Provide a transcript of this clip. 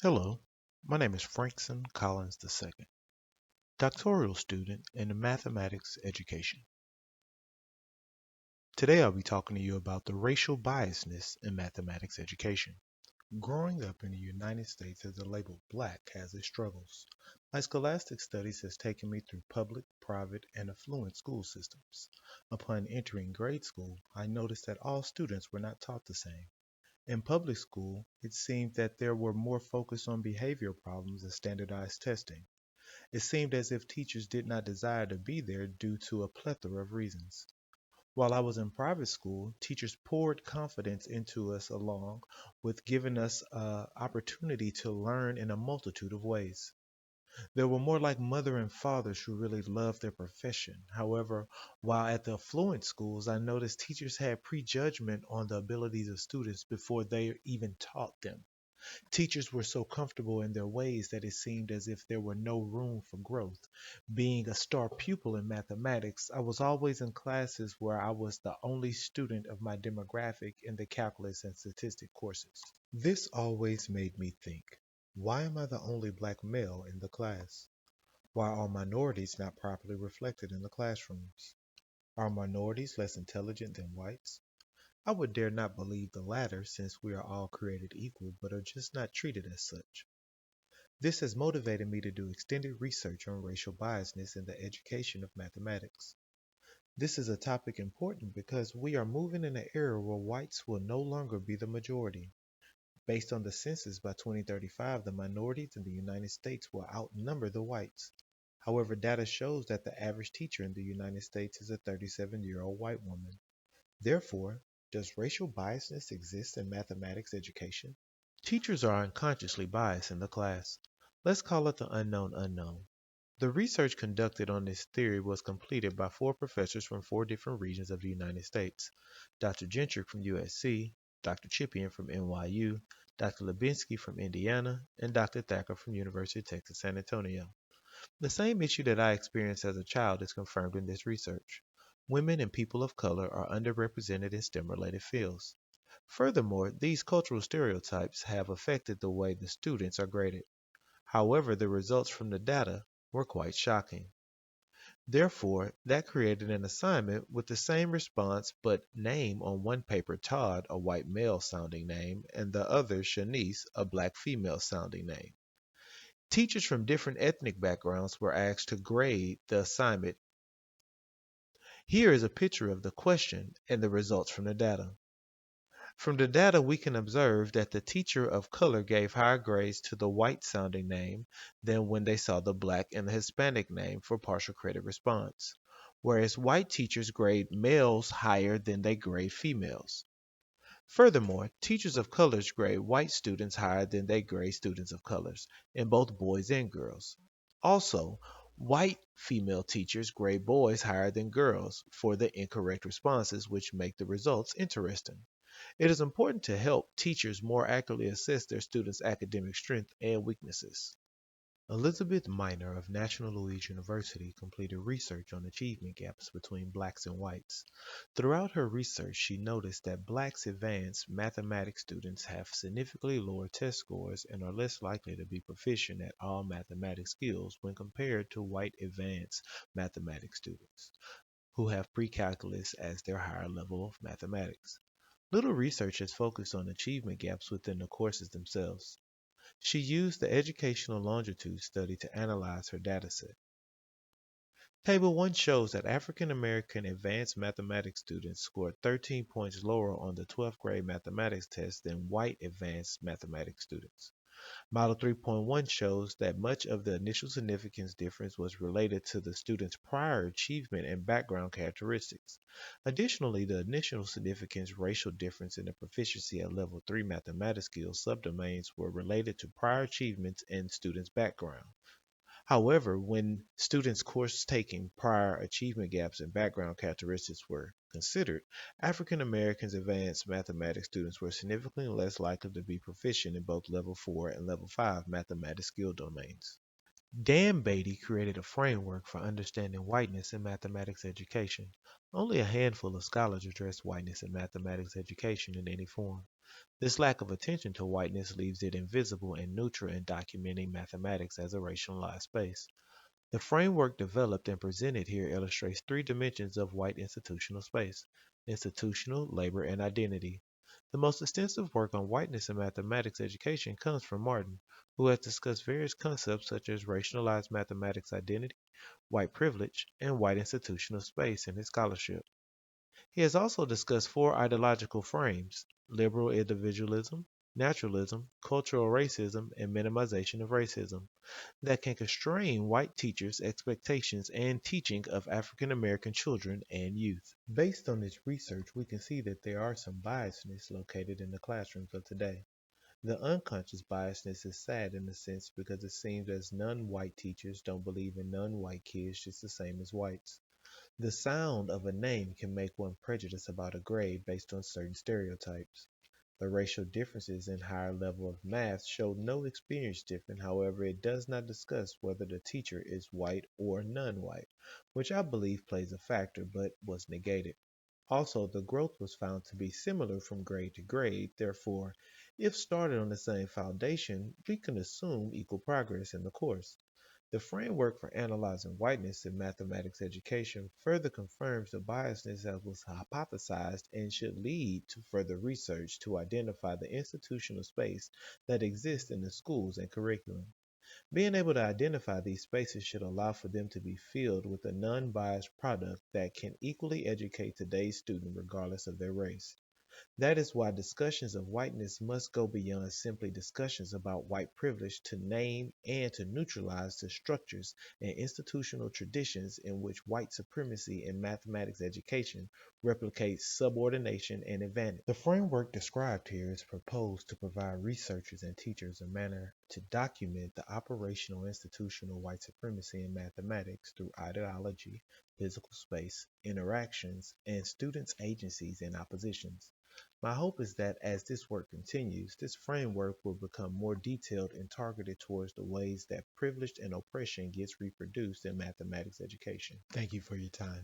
Hello, my name is Frankson Collins II, doctoral student in mathematics education. Today I'll be talking to you about the racial biasness in mathematics education. Growing up in the United States as a labeled black has its struggles. My scholastic studies has taken me through public, private, and affluent school systems. Upon entering grade school, I noticed that all students were not taught the same. In public school, it seemed that there were more focus on behavioral problems and standardized testing. It seemed as if teachers did not desire to be there due to a plethora of reasons. While I was in private school, teachers poured confidence into us along with giving us an opportunity to learn in a multitude of ways. They were more like mother and fathers who really loved their profession. However, while at the affluent schools, I noticed teachers had prejudgment on the abilities of students before they even taught them. Teachers were so comfortable in their ways that it seemed as if there were no room for growth. Being a star pupil in mathematics, I was always in classes where I was the only student of my demographic in the calculus and statistics courses. This always made me think, why am I the only black male in the class? Why are minorities not properly reflected in the classrooms? Are minorities less intelligent than whites? I would dare not believe the latter since we are all created equal but are just not treated as such. This has motivated me to do extended research on racial biasness in the education of mathematics. This is a topic important because we are moving in an era where whites will no longer be the majority. Based on the census by 2035, the minorities in the United States will outnumber the whites. However, data shows that the average teacher in the United States is a 37-year-old white woman. Therefore, does racial biasness exist in mathematics education? Teachers are unconsciously biased in the class. Let's call it the unknown unknown. The research conducted on this theory was completed by four professors from four different regions of the United States: Dr. Gentrick from USC, Dr. Chippian from NYU, Dr. Lubinsky from Indiana, and Dr. Thacker from University of Texas San Antonio. The same issue that I experienced as a child is confirmed in this research. Women and people of color are underrepresented in STEM-related fields. Furthermore, these cultural stereotypes have affected the way the students are graded. However, the results from the data were quite shocking. Therefore, that created an assignment with the same response but name on one paper Todd, a white male sounding name, and the other Shanice, a black female sounding name. Teachers from different ethnic backgrounds were asked to grade the assignment. Here is a picture of the question and the results from the data. From the data, we can observe that the teacher of color gave higher grades to the white sounding name than when they saw the black and the Hispanic name for partial credit response, whereas white teachers grade males higher than they grade females. Furthermore, teachers of colors grade white students higher than they grade students of colors, in both boys and girls. Also, white female teachers grade boys higher than girls for the incorrect responses, which make the results interesting. It is important to help teachers more accurately assess their students' academic strengths and weaknesses. Elizabeth Miner of National Louis University completed research on achievement gaps between blacks and whites. Throughout her research, she noticed that blacks advanced mathematics students have significantly lower test scores and are less likely to be proficient at all mathematics skills when compared to white advanced mathematics students, who have pre-calculus as their higher level of mathematics. Little research has focused on achievement gaps within the courses themselves. She used the educational longitude study to analyze her dataset. Table 1 shows that African American advanced mathematics students scored 13 points lower on the 12th grade mathematics test than white advanced mathematics students. Model 3.1 shows that much of the initial significance difference was related to the student's prior achievement and background characteristics. Additionally, the initial significance racial difference in the proficiency at level 3 mathematics skills subdomains were related to prior achievements and students' background. However, when students' course taking prior achievement gaps and background characteristics were considered, African Americans advanced mathematics students were significantly less likely to be proficient in both level 4 and level 5 mathematics skill domains. Dan Beatty created a framework for understanding whiteness in mathematics education. Only a handful of scholars address whiteness in mathematics education in any form. This lack of attention to whiteness leaves it invisible and neutral in documenting mathematics as a racialized space. The framework developed and presented here illustrates three dimensions of white institutional space: institutional, labor, and identity. The most extensive work on whiteness in mathematics education comes from Martin, who has discussed various concepts such as racialized mathematics identity, white privilege, and white institutional space in his scholarship. He has also discussed four ideological frames: liberal individualism, naturalism, cultural racism, and minimization of racism that can constrain white teachers' expectations and teaching of African American children and youth. Based on this research, we can see that there are some biasness located in the classrooms of today. The unconscious biasness is sad in a sense because it seems as non-white teachers don't believe in non-white kids just the same as whites. The sound of a name can make one prejudice about a grade based on certain stereotypes. The racial differences in higher level of math show no experience different, however, it does not discuss whether the teacher is white or non-white, which I believe plays a factor but was negated. Also, the growth was found to be similar from grade to grade, therefore, if started on the same foundation, we can assume equal progress in the course. The framework for analyzing whiteness in mathematics education further confirms the biasness that was hypothesized and should lead to further research to identify the institutional space that exists in the schools and curriculum. Being able to identify these spaces should allow for them to be filled with a non-biased product that can equally educate today's student regardless of their race. That is why discussions of whiteness must go beyond simply discussions about white privilege to name and to neutralize the structures and institutional traditions in which white supremacy in mathematics education replicates subordination and advantage. The framework described here is proposed to provide researchers and teachers a manner to document the operational institutional white supremacy in mathematics through ideology, physical space, interactions, and students' agencies and oppositions. My hope is that as this work continues, this framework will become more detailed and targeted towards the ways that privilege and oppression gets reproduced in mathematics education. Thank you for your time.